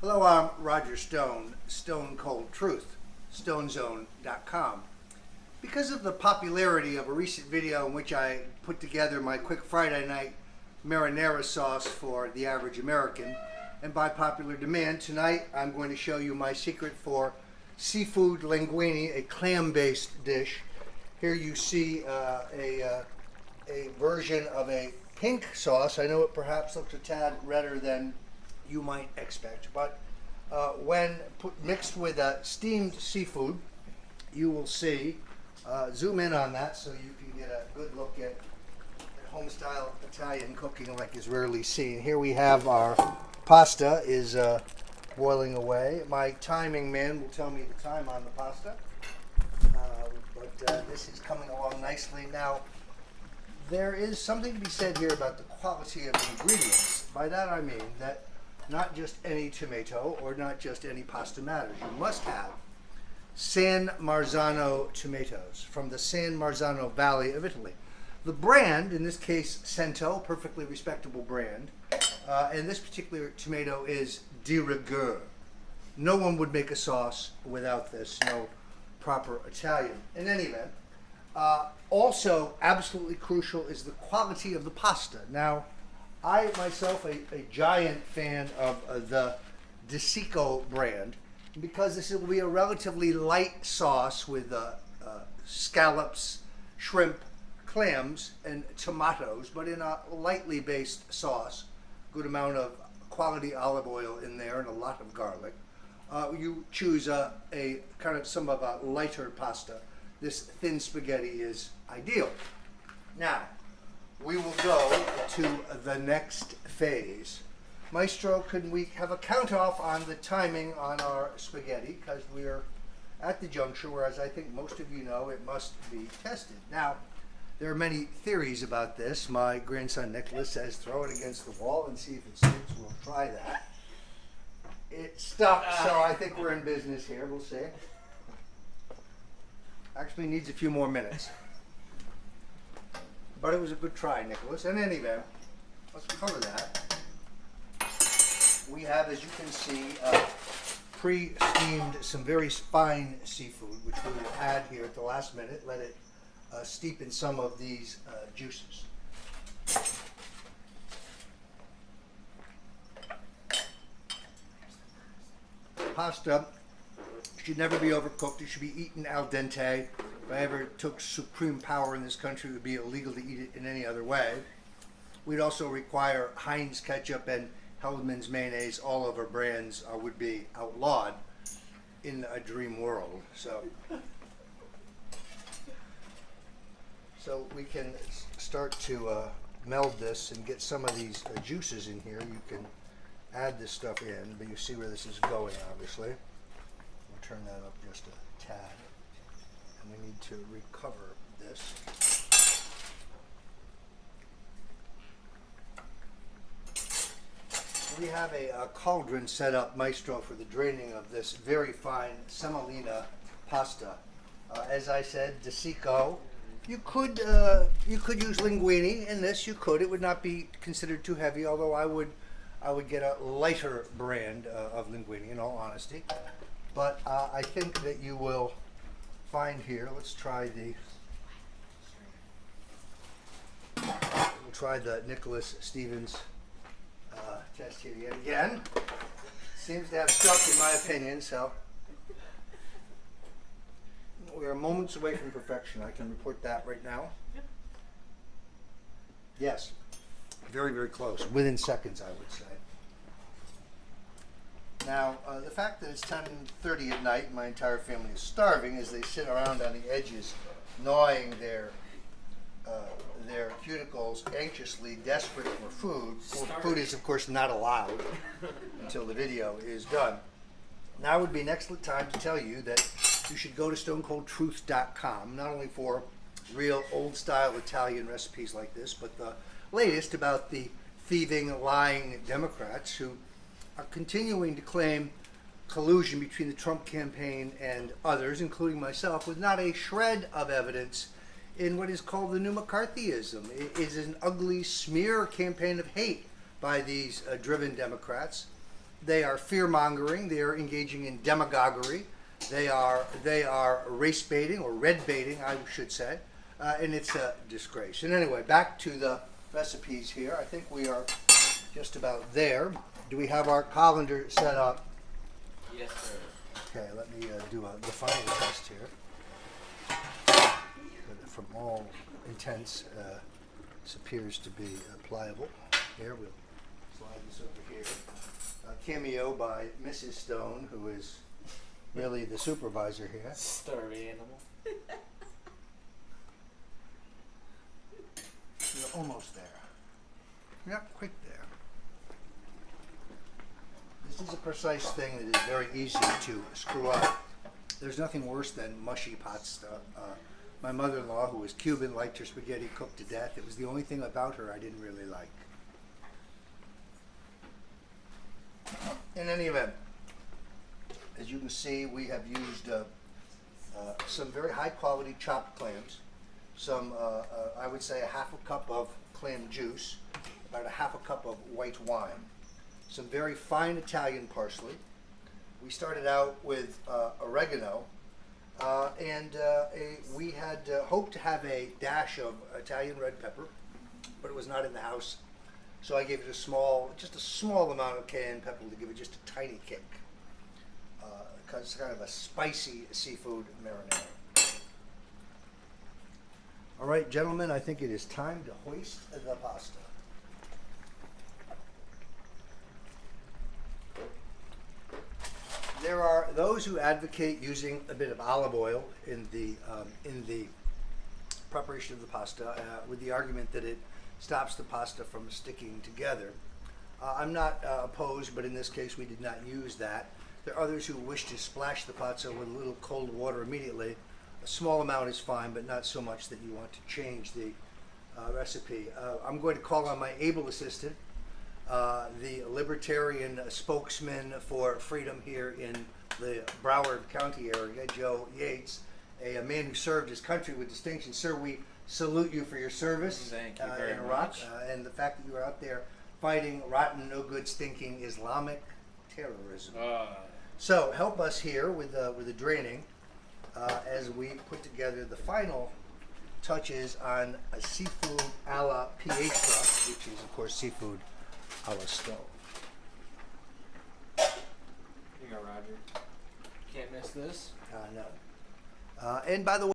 Hello, I'm Roger Stone, Stone Cold Truth, StoneZone.com. Because of the popularity of a recent video in which I put together my quick Friday night marinara sauce for the average American, and by popular demand, tonight I'm going to show you my secret for seafood linguini, a clam-based dish. Here you see a version of a pink sauce. I know it perhaps looks a tad redder than you might expect, but when mixed with steamed seafood, you will see, zoom in on that so you can get a good look at home-style Italian cooking like is rarely seen. Here we have our pasta is boiling away. My timing man will tell me the time on the pasta, but this is coming along nicely. Now, there is something to be said here about the quality of the ingredients. By that I mean that not just any tomato or not just any pasta matters. You must have San Marzano tomatoes from the San Marzano Valley of Italy. The brand, in this case Cento, perfectly respectable brand, and this particular tomato is de rigueur. No one would make a sauce without this, no proper Italian. In any event, also absolutely crucial is the quality of the pasta. Now, I myself a giant fan of the De Sico brand because this will be a relatively light sauce with scallops, shrimp, clams, and tomatoes, but in a lightly based sauce. Good amount of quality olive oil in there and a lot of garlic. You choose a kind of some of a lighter pasta. This thin spaghetti is ideal. Now, we will go to the next phase. Maestro, can we have a count off on the timing on our spaghetti? Because we're at the juncture where, as I think most of you know, it must be tested. Now, there are many theories about this. My grandson Nicholas says throw it against the wall and see if it sticks. We'll try that. It stuck, so I think we're in business here. We'll see. Actually needs a few more minutes. But it was a good try, Nicholas. In any event, let's cover that. We have, as you can see, pre-steamed some very fine seafood, which we will add here at the last minute. Let it steep in some of these juices. Pasta should never be overcooked. It should be eaten al dente. If I ever took supreme power in this country, it would be illegal to eat it in any other way. We'd also require Heinz ketchup and Hellmann's mayonnaise. All of our brands would be outlawed in a dream world. So we can start to meld this and get some of these juices in here. You can add this stuff in, but you see where this is going, obviously. We'll turn that up just a tad. And we need to recover this. We have a cauldron set up, Maestro, for the draining of this very fine semolina pasta. As I said, De Sico. You could use linguini in this. You could. It would not be considered too heavy, although I would get a lighter brand of linguini, in all honesty. But I think that you will find here. Let's try we'll try the Nicholas Stevens test here yet again. Seems to have stuck in my opinion, so we are moments away from perfection. I can report that right now. Yes, very, very close. Within seconds, I would say. Now, the fact that it's 10:30 at night and my entire family is starving as they sit around on the edges, gnawing their cuticles, anxiously desperate for food. Well, food is, of course, not allowed until the video is done. Now would be an excellent time to tell you that you should go to StoneColdTruth.com, not only for real old-style Italian recipes like this, but the latest about the thieving, lying Democrats who are continuing to claim collusion between the Trump campaign and others, including myself, with not a shred of evidence in what is called the new McCarthyism. It is an ugly smear campaign of hate by these driven Democrats. They are fear-mongering. They are engaging in demagoguery. They are race baiting or red baiting, I should say, and it's a disgrace. And anyway, back to the recipes here. I think we are just about there. Do we have our colander set up? Yes, sir. Okay, let me do the final test here. From all intents, this appears to be pliable. Here, we'll slide this over here. Cameo by Mrs. Stone, who is really the supervisor here. Sturdy animal. You're almost there. You're not quite there. This is a precise thing that is very easy to screw up. There's nothing worse than mushy pasta. My mother-in-law, who was Cuban, liked her spaghetti cooked to death. It was the only thing about her I didn't really like. In any event, as you can see, we have used some very high-quality chopped clams, some, I would say, a half a cup of clam juice, about a half a cup of white wine, some very fine Italian parsley. We started out with oregano, and we had hoped to have a dash of Italian red pepper, but it was not in the house. So I gave it just a small amount of cayenne pepper to give it just a tiny kick, because it's kind of a spicy seafood marinara. All right, gentlemen, I think it is time to hoist the pasta. There are those who advocate using a bit of olive oil in the preparation of the pasta, with the argument that it stops the pasta from sticking together. I'm not opposed, but in this case we did not use that. There are others who wish to splash the pasta with a little cold water immediately. A small amount is fine, but not so much that you want to change the recipe. I'm going to call on my able assistant, the libertarian spokesman for freedom here in the Broward County area, Joe Yates, a man who served his country with distinction. Sir, we salute you for your service. Thank you very in Iraq, much. and the fact that you are out there fighting rotten, no good, stinking Islamic terrorism. So help us here with the draining as we put together the final touches on a seafood a la pietra, which is of course seafood a la stove. Here you go, Roger. Can't miss this. No. And by the way,